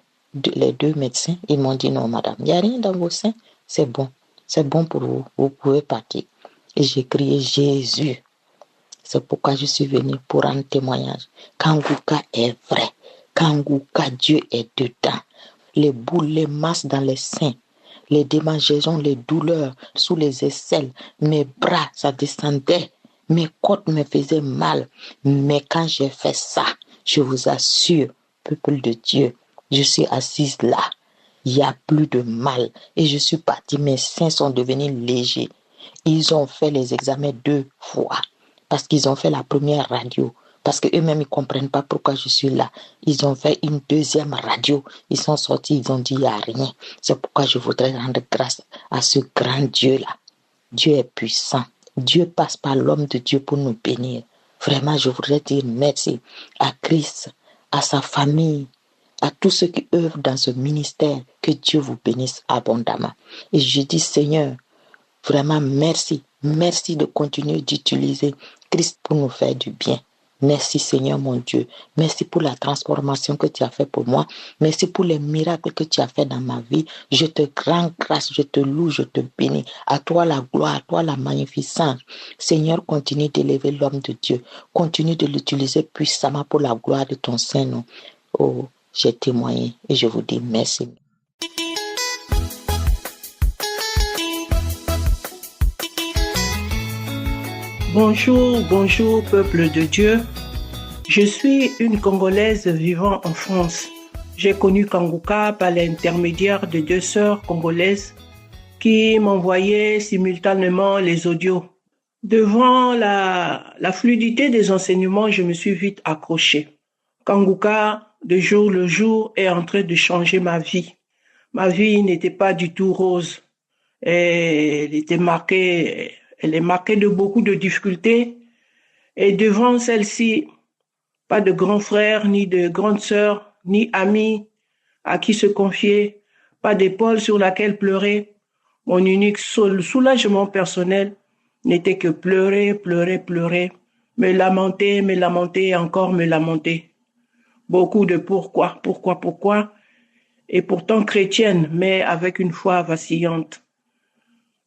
les deux médecins, ils m'ont dit, non madame, il n'y a rien dans vos seins, c'est bon. C'est bon pour vous, vous pouvez partir. Et j'ai crié Jésus. C'est pourquoi je suis venue pour rendre témoignage. Kanguka est vrai. Kanguka, Dieu est dedans. Les boules, les masses dans les seins, les démangeaisons, les douleurs sous les aisselles, mes bras, ça descendait. Mes côtes me faisaient mal. Mais quand j'ai fait ça, je vous assure, peuple de Dieu, je suis assise là. Il n'y a plus de mal. Et je suis partie, mes seins sont devenus légers. Ils ont fait les examens 2 fois. Parce qu'ils ont fait la première radio. Parce qu'eux-mêmes, ils ne comprennent pas pourquoi je suis là. Ils ont fait une deuxième radio. Ils sont sortis, ils ont dit, il n'y a rien. C'est pourquoi je voudrais rendre grâce à ce grand Dieu-là. Dieu est puissant. Dieu passe par l'homme de Dieu pour nous bénir. Vraiment, je voudrais dire merci à Christ, à sa famille, à tous ceux qui œuvrent dans ce ministère, que Dieu vous bénisse abondamment. Et je dis, Seigneur, Vraiment, merci. Merci de continuer d'utiliser Christ pour nous faire du bien. Merci Seigneur mon Dieu. Merci pour la transformation que tu as fait pour moi. Merci pour les miracles que tu as fait dans ma vie. Je te rends grâce, je te loue, je te bénis. À toi la gloire, à toi la magnificence. Seigneur, continue d'élever l'homme de Dieu. Continue de l'utiliser puissamment pour la gloire de ton Saint-Nom. Oh, j'ai témoigné et je vous dis merci. Bonjour, bonjour peuple de Dieu. Je suis une Congolaise vivant en France. J'ai connu Kanguka par l'intermédiaire de 2 sœurs congolaises qui m'envoyaient simultanément les audios. Devant la fluidité des enseignements, je me suis vite accrochée. Kanguka, de jour le jour, est en train de changer ma vie. Ma vie n'était pas du tout rose. Elle est marquée de beaucoup de difficultés. Et devant celle-ci, pas de grand frère, ni de grande sœur, ni ami à qui se confier, pas d'épaule sur laquelle pleurer. Mon unique soulagement personnel n'était que pleurer, pleurer, pleurer, me lamenter et encore me lamenter. Beaucoup de pourquoi, et pourtant chrétienne, mais avec une foi vacillante.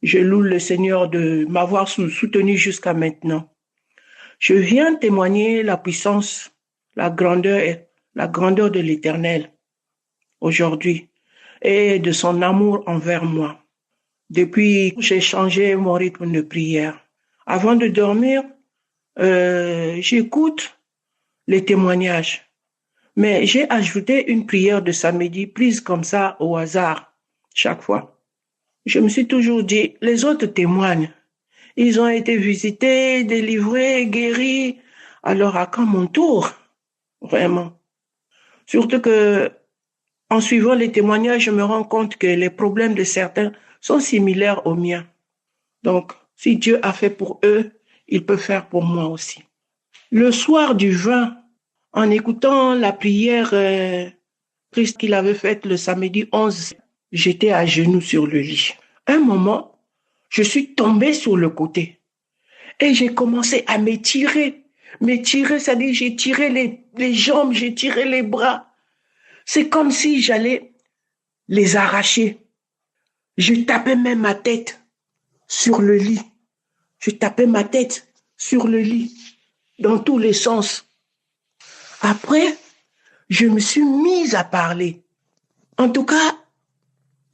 Je loue le Seigneur de m'avoir soutenu jusqu'à maintenant. Je viens témoigner la puissance, la grandeur de l'Éternel aujourd'hui et de son amour envers moi. Depuis que j'ai changé mon rythme de prière, avant de dormir, j'écoute les témoignages. Mais j'ai ajouté une prière de samedi prise comme ça au hasard chaque fois. Je me suis toujours dit, les autres témoignent. Ils ont été visités, délivrés, guéris. Alors à quand mon tour? Vraiment. Surtout que, en suivant les témoignages, je me rends compte que les problèmes de certains sont similaires aux miens. Donc, si Dieu a fait pour eux, il peut faire pour moi aussi. Le soir du 20, en écoutant la prière Christ qu'il avait faite le samedi 11, j'étais à genoux sur le lit. Un moment, je suis tombée sur le côté et j'ai commencé à m'étirer, c'est-à-dire j'ai tiré les jambes, j'ai tiré les bras. C'est comme si j'allais les arracher. Je tapais même ma tête sur le lit. Dans tous les sens. Après, je me suis mise à parler. En tout cas,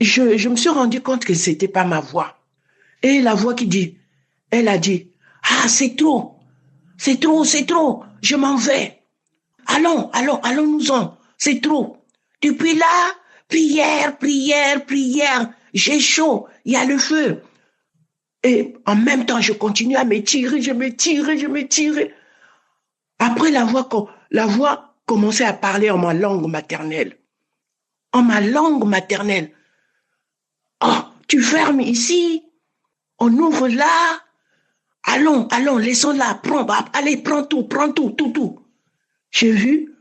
je me suis rendu compte que c'était pas ma voix. Et la voix elle a dit, ah, c'est trop, je m'en vais. Allons-nous-en, c'est trop. Depuis là, prière, j'ai chaud, il y a le feu. Et en même temps, je continue à m'étirer, je m'étirais. Après, la voix commençait à parler en ma langue maternelle. Oh, tu fermes ici, on ouvre là. Allons, laissons-la, prends tout. J'ai vu,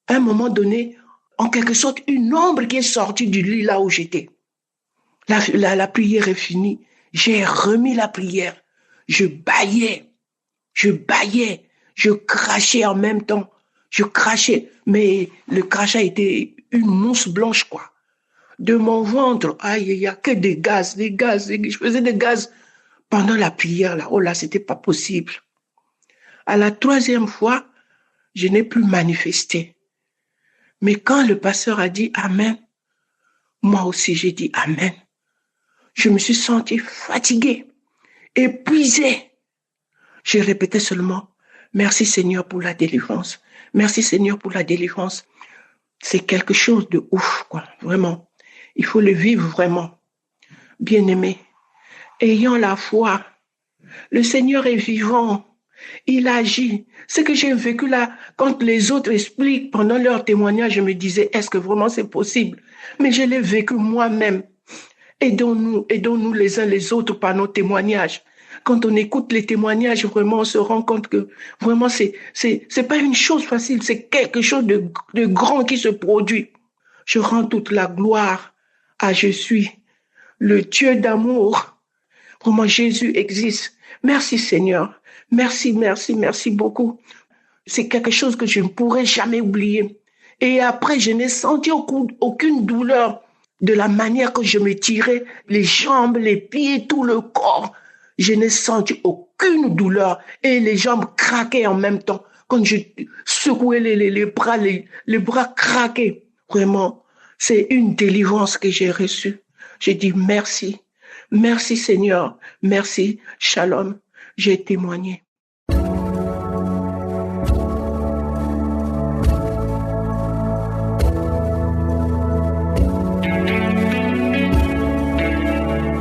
à un moment donné, en quelque sorte, une ombre qui est sortie du lit là où j'étais. La prière est finie. J'ai remis la prière. Je bâillais, je crachais en même temps. Mais le crachat était une mousse blanche, quoi. De mon ventre, il y a que des gaz. Je faisais des gaz pendant la prière, là. Oh là, c'était pas possible. À la 3e fois, je n'ai plus manifesté. Mais quand le pasteur a dit Amen, moi aussi j'ai dit Amen. Je me suis sentie fatiguée, épuisée. Je répétais seulement, merci Seigneur pour la délivrance. Merci Seigneur pour la délivrance. C'est quelque chose de ouf, quoi, vraiment. Il faut le vivre vraiment. Bien-aimés, ayant la foi, le Seigneur est vivant. Il agit. Ce que j'ai vécu là, quand les autres expliquent pendant leur témoignage, je me disais, est-ce que vraiment c'est possible? Mais je l'ai vécu moi-même. Aidons-nous les uns les autres par nos témoignages. Quand on écoute les témoignages, vraiment, on se rend compte que vraiment, c'est pas une chose facile, c'est quelque chose de grand qui se produit. Je rends toute la gloire à Je suis, le Dieu d'amour, Vraiment, Jésus existe. Merci Seigneur. Merci, merci, merci beaucoup. C'est quelque chose que je ne pourrai jamais oublier. Et après, je n'ai senti aucune douleur de la manière que je me tirais les jambes, les pieds, tout le corps. Je n'ai senti aucune douleur et les jambes craquaient en même temps. Quand je secouais les bras craquaient. Vraiment, c'est une délivrance que j'ai reçue. J'ai dit merci. Merci Seigneur. Merci. Shalom. J'ai témoigné.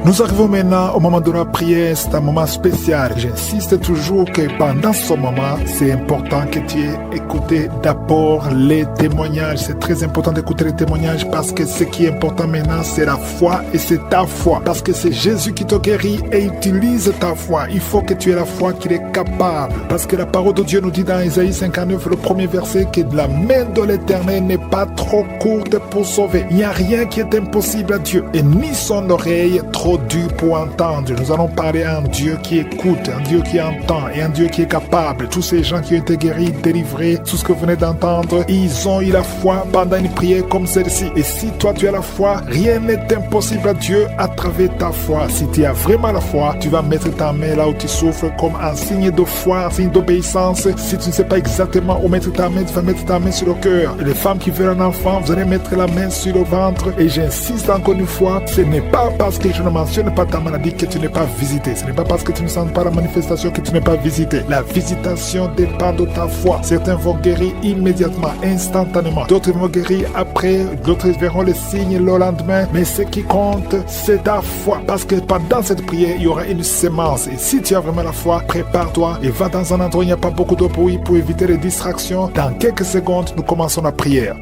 Nous arrivons maintenant au moment de la prière. C'est un moment spécial. J'insiste toujours que pendant ce moment, c'est important que tu aies écouté d'abord les témoignages. C'est très important d'écouter les témoignages parce que ce qui est important maintenant, c'est la foi et c'est ta foi. Parce que c'est Jésus qui te guérit et utilise ta foi. Il faut que tu aies la foi qu'il est capable. Parce que la parole de Dieu nous dit dans Isaïe 59, le premier verset, que la main de l'Éternel n'est pas trop courte pour sauver. Il n'y a rien qui est impossible à Dieu. Et ni son oreille trop dure pour entendre. Nous allons parler à un Dieu qui écoute, un Dieu qui entend et un Dieu qui est capable. Tous ces gens qui ont été guéris, délivrés, tout ce que vous venez d'entendre, ils ont eu la foi pendant une prière comme celle-ci. Et si toi tu as la foi, rien n'est impossible à Dieu à travers ta foi. Si tu as vraiment la foi, tu vas mettre ta main là où tu souffres comme un signe de foi, un signe d'obéissance. Si tu ne sais pas exactement où mettre ta main, tu vas mettre ta main sur le cœur. Et les femmes qui veulent un enfant, vous allez mettre la main sur le ventre. Et j'insiste encore une fois, ce n'est pas parce que je ne mentionne pas ta maladie que tu n'es pas visité. Ce n'est pas parce que tu ne sens pas la manifestation que tu n'es pas visité. La visitation dépend de ta foi. Certains vont guérir immédiatement, instantanément. D'autres vont guérir après. D'autres verront les signes le lendemain. Mais ce qui compte, c'est ta foi. Parce que pendant cette prière, il y aura une sémence. Et si tu as vraiment la foi, prépare-toi et va dans un endroit où il n'y a pas beaucoup de bruit pour éviter les distractions. Dans quelques secondes, nous commençons la prière.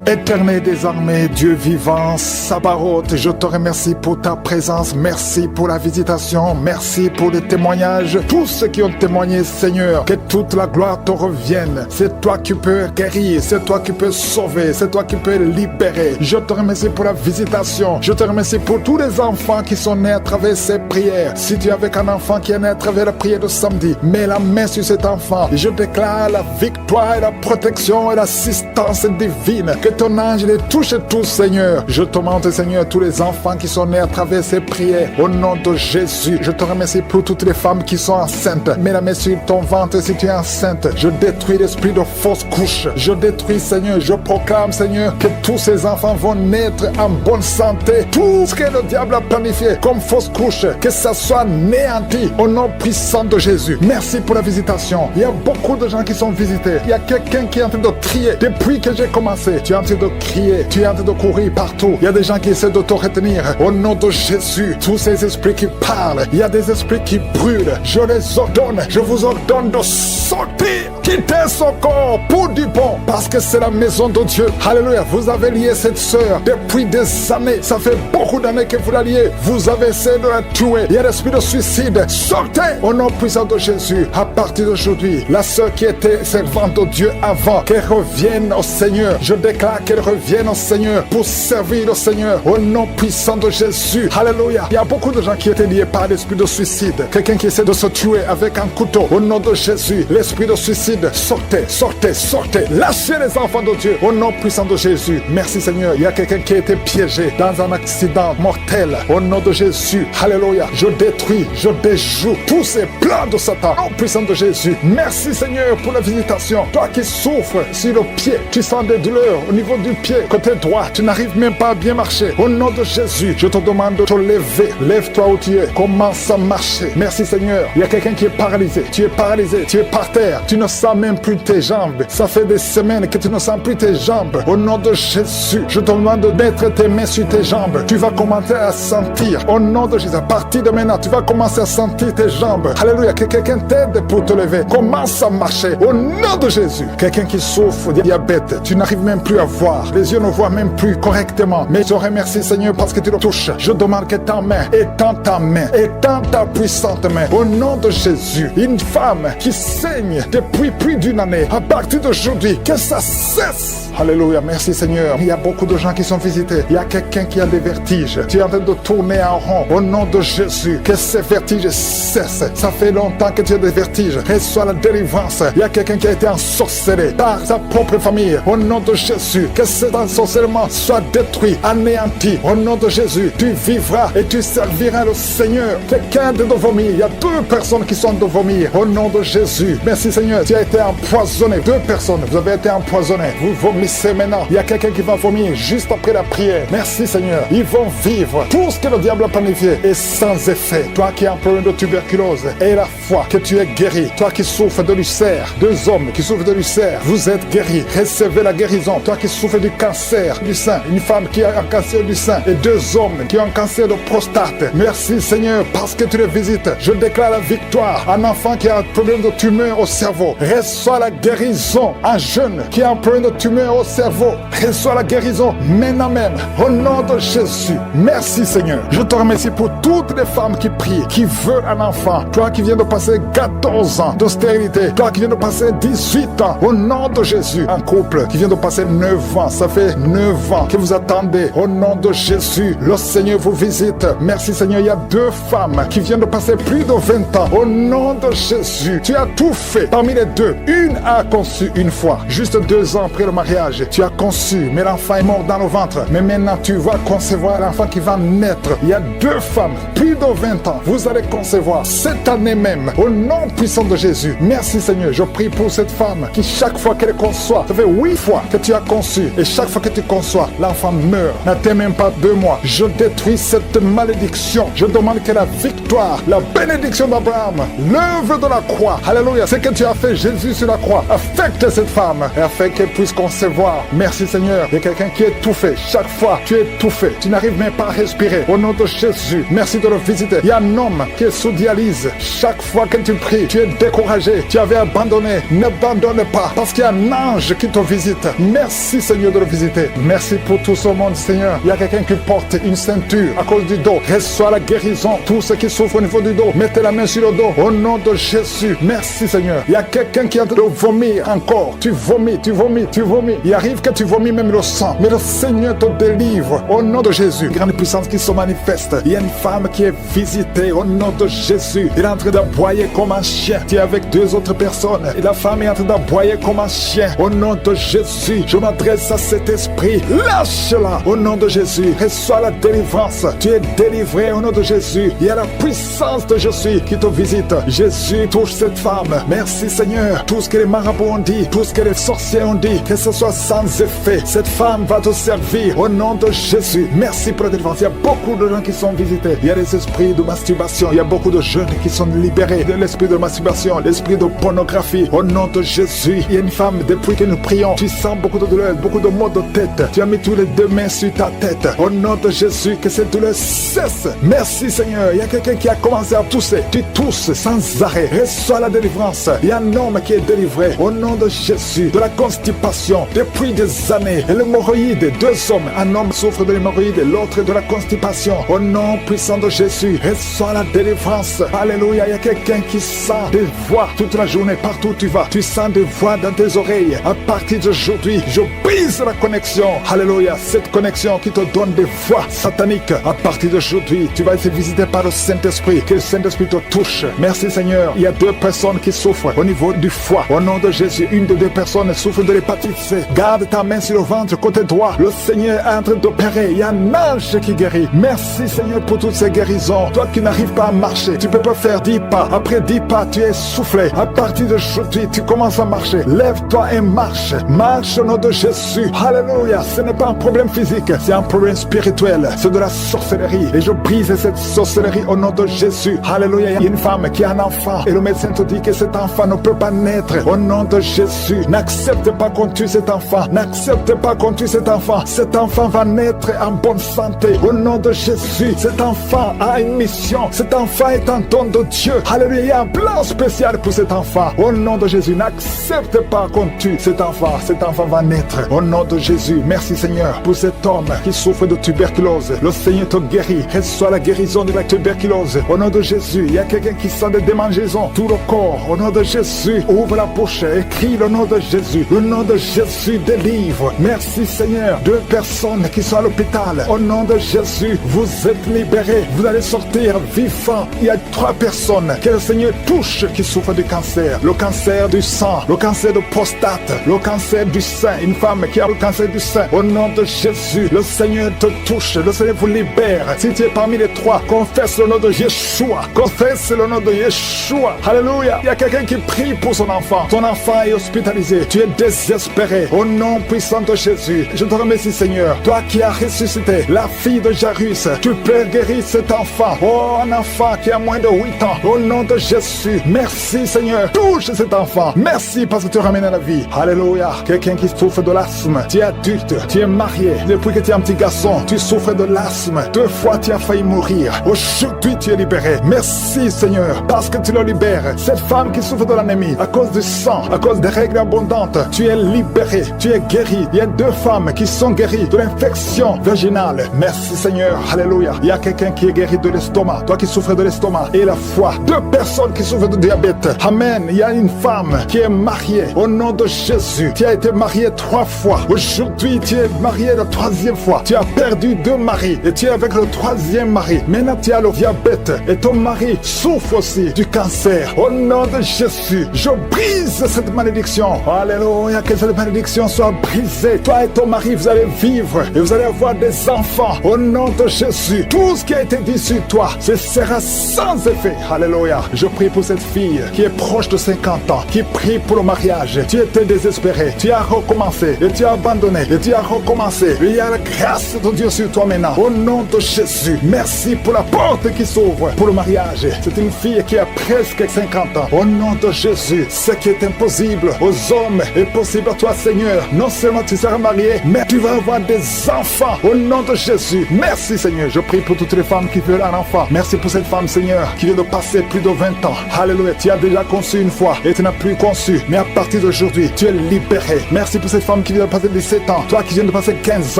Éternel des armées, Dieu vivant, Sabaoth, je te remercie pour ta présence, merci pour la visitation, merci pour le témoignage. Tous ceux qui ont témoigné, Seigneur, que toute la gloire te revienne. C'est toi qui peux guérir, c'est toi qui peux sauver, c'est toi qui peux libérer. Je te remercie pour la visitation, je te remercie pour tous les enfants qui sont nés à travers ces prières. Si tu es avec un enfant qui est né à travers la prière de samedi, mets la main sur cet enfant. Je déclare la victoire et la protection et l'assistance divine. Que ton ange les touche tous, Seigneur. Je te demande, Seigneur, tous les enfants qui sont nés à travers ces prières. Au nom de Jésus, je te remercie pour toutes les femmes qui sont enceintes. Mets la main sur ton ventre si tu es enceinte. Je détruis l'esprit de fausse couche. Je détruis, Seigneur, je proclame, Seigneur, que tous ces enfants vont naître en bonne santé. Tout ce que le diable a planifié comme fausse couche, que ça soit néanti au nom puissant de Jésus. Merci pour la visitation. Il y a beaucoup de gens qui sont visités. Il y a quelqu'un qui est en train de trier depuis que j'ai commencé. Tu es en train de crier, tu es en train de courir partout. Il y a des gens qui essaient de te retenir. Au nom de Jésus, tous ces esprits qui parlent, il y a des esprits qui brûlent. Je les ordonne, je vous ordonne de sortir, quitter son corps pour du bon, parce que c'est la maison de Dieu. Alléluia, vous avez lié cette sœur depuis des années. Ça fait beaucoup d'années que vous la liez. Vous avez essayé de la tuer. Il y a l'esprit de suicide. Sortez au nom puissant de Jésus. À partir d'aujourd'hui, la sœur qui était servante de Dieu avant, qu'elle revienne au Seigneur. Je déclare qu'elle revienne au Seigneur pour servir le Seigneur au nom puissant de Jésus. Alléluia. Il y a beaucoup de gens qui étaient liés par l'esprit de suicide. Quelqu'un qui essaie de se tuer avec un couteau. Au nom de Jésus, l'esprit de suicide, sortez, sortez, sortez. Lâchez les enfants de Dieu au nom puissant de Jésus. Merci Seigneur. Il y a quelqu'un qui a été piégé dans un accident mortel. Au nom de Jésus. Alléluia. Je détruis, je déjoue tous ces plans de Satan au nom puissant de Jésus. Merci Seigneur pour la visitation. Toi qui souffres sur le pied, tu sens des douleurs au niveau du pied, côté droit, tu n'arrives même pas à bien marcher. Au nom de Jésus, je te demande de te lever. Lève-toi où tu es. Commence à marcher. Merci Seigneur. Il y a quelqu'un qui est paralysé. Tu es paralysé. Tu es par terre. Tu ne sens même plus tes jambes. Ça fait des semaines que tu ne sens plus tes jambes. Au nom de Jésus, je te demande de mettre tes mains sur tes jambes. Tu vas commencer à sentir. Au nom de Jésus, à partir de maintenant, tu vas commencer à sentir tes jambes. Alléluia. Que quelqu'un t'aide pour te lever. Commence à marcher. Au nom de Jésus. Quelqu'un qui souffre de diabète. Tu n'arrives même plus à voir. Les yeux ne voient même plus correctement. Mais je remercie Seigneur parce que tu le touches. Je demande que ta main étends ta main, étends ta puissante main. Au nom de Jésus, une femme qui saigne depuis plus d'une année, à partir d'aujourd'hui, que ça cesse. Alléluia. Merci Seigneur. Il y a beaucoup de gens qui sont visités. Il y a quelqu'un qui a des vertiges. Tu es en train de tourner en rond. Au nom de Jésus, que ces vertiges cessent. Ça fait longtemps que tu as des vertiges. Reçois la délivrance. Il y a quelqu'un qui a été ensorcelé par sa propre famille. Au nom de Jésus, que cet ensorcellement soit détruit, anéanti. Au nom de Jésus, tu vivras et tu serviras le Seigneur. Quelqu'un de vomir. Il y a 2 personnes qui sont de vomir. Au nom de Jésus. Merci Seigneur. Tu as été empoisonné. 2 personnes. Vous avez été empoisonnés. Vous vomissez maintenant. Il y a quelqu'un qui va vomir juste après la prière. Merci Seigneur. Ils vont vivre. Tout ce que le diable a planifié est sans effet. Toi qui es en problème de tuberculose, et la foi que tu es guéri. Toi qui souffres de l'ulcère. 2 hommes qui souffrent de l'ulcère. Vous êtes guéris. Recevez la guérison. Toi qui souffres du cancer du sein. Une femme qui a un cancer du sein. Et 2 hommes qui ont un cancer de prostate. Merci Seigneur parce que tu les visites. Je déclare la victoire. Un enfant qui a un problème de tumeur au cerveau. Reçois la guérison. Un jeune qui a un problème de tumeur au cerveau. Reçois la guérison. Maintenant même. Au nom de Jésus. Merci Seigneur. Je te remercie pour toutes les femmes qui prient, qui veulent un enfant. Toi qui viens de passer 14 ans de stérilité. Toi qui viens de passer 18 ans. Au nom de Jésus. Un couple qui vient de passer 9 ans. Ça fait 9 ans que vous attendez. Au nom de Jésus. Le Seigneur vous visite. Merci Seigneur. Il y a 2 femmes qui viennent de passer plus de 20 ans. Au nom de Jésus. Tu as tout fait. Parmi les 2, une a conçu une fois. Juste 2 ans après le mariage. Tu as conçu. Mais l'enfant est mort dans le ventre. Mais maintenant tu vas concevoir l'enfant qui va naître. Il y a 2 femmes. Plus de 20 ans. Vous allez concevoir cette année même. Au nom puissant de Jésus. Merci Seigneur. Je prie pour cette femme qui chaque fois qu'elle conçoit, ça fait 8 fois que tu as conçu. Et chaque fois que tu conçois, l'enfant meurt. N'attends même pas 2 mois. Je détruis cette malédiction. Je demande que la victoire, la bénédiction d'Abraham, l'œuvre de la croix, alléluia, ce que tu as fait Jésus sur la croix, affecte cette femme et afin qu'elle puisse concevoir. Merci Seigneur. Il y a quelqu'un qui est étouffé. Chaque fois, tu es étouffé. Tu n'arrives même pas à respirer. Au nom de Jésus, merci de le visiter. Il y a un homme qui est sous dialyse. Chaque fois que tu pries, tu es découragé. Tu avais abandonné. N'abandonne pas parce qu'il y a un ange qui te visite. Merci Seigneur de le visiter. Merci pour tout ce monde Seigneur. Il y a quelqu'un qui porte une ceinture à cause du dos. Reçois la guérison. Tous ceux qui souffrent au niveau du dos, mettez la main sur le dos. Au nom de Jésus. Merci Seigneur. Il y a quelqu'un qui est en train de vomir encore. Tu vomis, tu vomis, tu vomis. Il arrive que tu vomis même le sang. Mais le Seigneur te délivre. Au nom de Jésus. Grande puissance qui se manifeste. Il y a une femme qui est visitée. Au nom de Jésus. Elle est en train d'aboyer comme un chien. Tu es avec 2 autres personnes. Et la femme est en train d'aboyer comme un chien. Au nom de Jésus. Je m'adresse à cet esprit. Lâche-la. Au nom de Jésus. Reçois la délivrance. Tu es délivré au nom de Jésus. Il y a la puissance de Jésus qui te visite. Jésus touche cette femme. Merci Seigneur. Tout ce que les marabouts ont dit, tout ce que les sorciers ont dit, que ce soit sans effet. Cette femme va te servir au nom de Jésus. Merci pour la délivrance. Il y a beaucoup de gens qui sont visités. Il y a des esprits de masturbation. Il y a beaucoup de jeunes qui sont libérés de l'esprit de masturbation, l'esprit de pornographie. Au nom de Jésus. Il y a une femme, depuis que nous prions, tu sens beaucoup de douleur, beaucoup de maux de tête. Tu as mis tous les 2 mains sur ta tête. Au nom de Jésus, que cette douleur cesse. Merci Seigneur. Il y a quelqu'un qui a commencé à tousser. Tu tousses sans arrêt. Reçois la délivrance. Il y a un homme qui est délivré. Au nom de Jésus. De la constipation. Depuis des années. Et l'hémorroïde. 2 hommes. Un homme souffre de l'hémorroïde. L'autre de la constipation. Au nom puissant de Jésus. Reçois la délivrance. Alléluia. Il y a quelqu'un qui sent des voix toute la journée. Partout où tu vas. Tu sens des voix dans tes oreilles. À partir d'aujourd'hui, je brise la connexion. Alléluia. Cette connexion qui te donne des voix sataniques. À partir d'aujourd'hui, tu vas être visité par le Saint-Esprit. Que le Saint-Esprit te touche. Merci Seigneur. Il y a 2 personnes qui souffrent au niveau du foie. Au nom de Jésus, une des 2 personnes souffre de l'hépatite C. Garde ta main sur le ventre côté droit. Le Seigneur est en train d'opérer. Il y a un ange qui guérit. Merci Seigneur pour toutes ces guérisons. Toi qui n'arrives pas à marcher, tu peux pas faire 10 pas. Après 10 pas, tu es soufflé. À partir d'aujourd'hui, tu commences à marcher. Lève-toi et marche. Marche au nom de Jésus. Alléluia. Ce n'est pas un problème physique, c'est un problème spirituel. C'est de la sorcellerie. Et je brise cette sorcellerie au nom de Jésus. Alléluia. Il y a une femme qui a un enfant. Et le médecin te dit que cet enfant ne peut pas naître. Au nom de Jésus. N'accepte pas qu'on tue cet enfant. N'accepte pas qu'on tue cet enfant. Cet enfant va naître en bonne santé. Au nom de Jésus. Cet enfant a une mission. Cet enfant est un don de Dieu. Alléluia. Il y a un plan spécial pour cet enfant. Au nom de Jésus. N'accepte pas qu'on tue cet enfant. Cet enfant va naître. Au nom de Jésus. Merci Seigneur pour cet homme qui souffre de tuberculose. Le Seigneur te guérit. Reçois la guérison de la tuberculose. Au nom de Jésus. Il y a quelqu'un qui sent des démangeaisons. Tout le corps. Au nom de Jésus. Ouvre la bouche et crie le nom de Jésus. Le nom de Jésus. Jésus délivre. Merci Seigneur. 2 personnes qui sont à l'hôpital. Au nom de Jésus, vous êtes libérés. Vous allez sortir vivants. Il y a 3 personnes que le Seigneur touche qui souffrent du cancer. Le cancer du sang, le cancer de prostate, le cancer du sein. Une femme qui a le cancer du sein. Au nom de Jésus, le Seigneur te touche. Le Seigneur vous libère. Si tu es parmi les 3, confesse le nom de Yeshua. Confesse le nom de Yeshua. Alléluia. Il y a quelqu'un qui prie pour son enfant. Ton enfant est hospitalisé. Tu es désespéré. Au nom puissant de Jésus, je te remercie Seigneur. Toi qui as ressuscité la fille de Jairus, tu peux guérir cet enfant. Oh, un enfant qui a moins de 8 ans. Au nom de Jésus, merci Seigneur. Touche cet enfant. Merci parce que tu ramènes à la vie. Alléluia. Quelqu'un qui souffre de l'asthme. Tu es adulte. Tu es marié. Depuis que tu es un petit garçon, tu souffres de l'asthme. 2 fois tu as failli mourir. Aujourd'hui tu es libéré. Merci Seigneur parce que tu le libères. Cette femme qui souffre de l'anémie à cause du sang, à cause des règles abondantes, tu es libéré. Tu es guéri. Il y a 2 femmes qui sont guéries de l'infection vaginale. Merci Seigneur. Alléluia. Il y a quelqu'un qui est guéri de l'estomac. Toi qui souffres de l'estomac et la foie. 2 personnes qui souffrent de diabète. Amen. Il y a une femme qui est mariée. Au nom de Jésus. Tu as été mariée 3 fois. Aujourd'hui, tu es mariée la 3e fois. Tu as perdu 2 maris et tu es avec le 3e mari. Maintenant, tu as le diabète et ton mari souffre aussi du cancer. Au nom de Jésus, je brise cette malédiction. Alléluia. Que cette malédiction soit brisée. Toi et ton mari, vous allez vivre et vous allez avoir des enfants. Au nom de Jésus, tout ce qui a été dit sur toi, ce sera sans effet. Alléluia. Je prie pour cette fille qui est proche de 50 ans, qui prie pour le mariage. Tu étais désespéré. Tu as recommencé et tu as abandonné et tu as recommencé. Il y a la grâce de Dieu sur toi maintenant. Au nom de Jésus, merci pour la porte qui s'ouvre pour le mariage. C'est une fille qui a presque 50 ans. Au nom de Jésus, ce qui est impossible aux hommes est possible à toi, Seigneur. Non seulement tu seras marié, mais tu vas avoir des enfants. Au nom de Jésus, merci Seigneur. Je prie pour toutes les femmes qui veulent un enfant. Merci pour cette femme, Seigneur, qui vient de passer plus de 20 ans. Alléluia. Tu as déjà conçu une fois et tu n'as plus conçu. Mais à partir d'aujourd'hui, tu es libéré. Merci pour cette femme qui vient de passer 17 ans. Toi qui viens de passer 15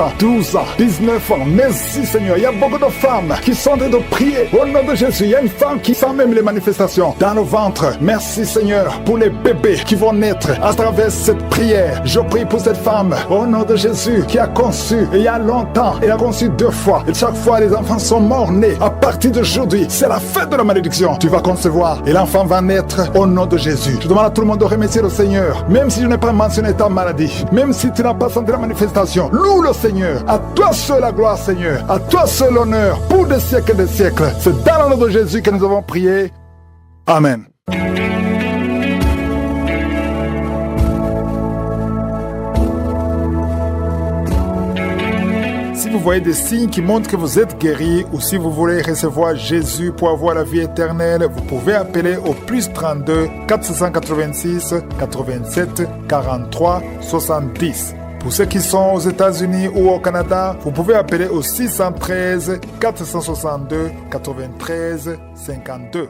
ans, 12 ans, 19 ans. Merci Seigneur. Il y a beaucoup de femmes qui sont en train de prier. Au nom de Jésus, il y a une femme qui sent même les manifestations dans le ventre. Merci Seigneur pour les bébés qui vont naître à travers cette prière. Je prie pour cette femme au nom de Jésus qui a conçu il y a longtemps. Elle a conçu 2 fois. Et chaque fois, les enfants sont morts-nés. À partir d'aujourd'hui, c'est la fête de la malédiction. Tu vas concevoir et l'enfant va naître au nom de Jésus. Je demande à tout le monde de remercier le Seigneur. Même si je n'ai pas mentionné ta maladie, même si tu n'as pas senti la manifestation, loue le Seigneur. À toi seul la gloire, Seigneur. À toi seul l'honneur pour des siècles et des siècles. C'est dans le nom de Jésus que nous avons prié. Amen. Si vous voyez des signes qui montrent que vous êtes guéri ou si vous voulez recevoir Jésus pour avoir la vie éternelle, vous pouvez appeler au +32 486 87 43 70. Pour ceux qui sont aux États-Unis ou au Canada, vous pouvez appeler au 613 462 93 52.